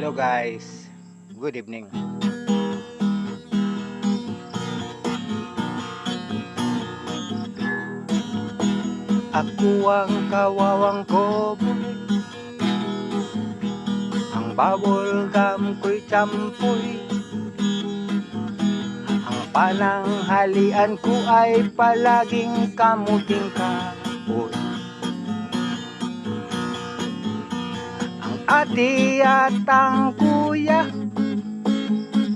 Hello guys, good evening. Ako ang kawawang koboy, ang bubble gum ko'y tsampoy, ang pananghalian ko ay palaging kamuting kahoy. Ang ate at ang kuya,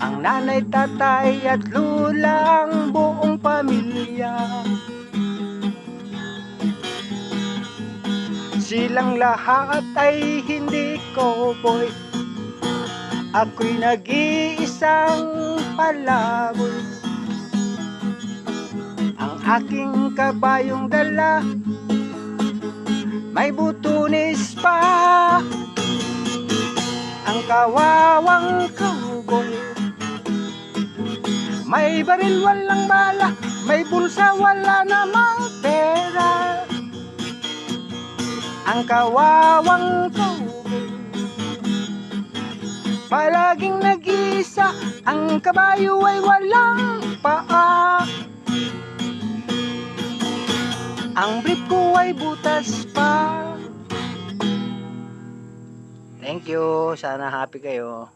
ang nanay, tatay at lula, ang buong pamilya. Silang lahat ay hindi cowboy, ako'y nag-iisang palaboy. Ang aking kabayong dala, may butunis pa. Ang kawawang cowboy, may baril walang bala, may bulsa wala namang pera. Ang kawawang cowboy, palaging nag-iisa, ang kabayo ay walang paa. Ang brief ko ay butas pa. Thank you, sana happy kayo.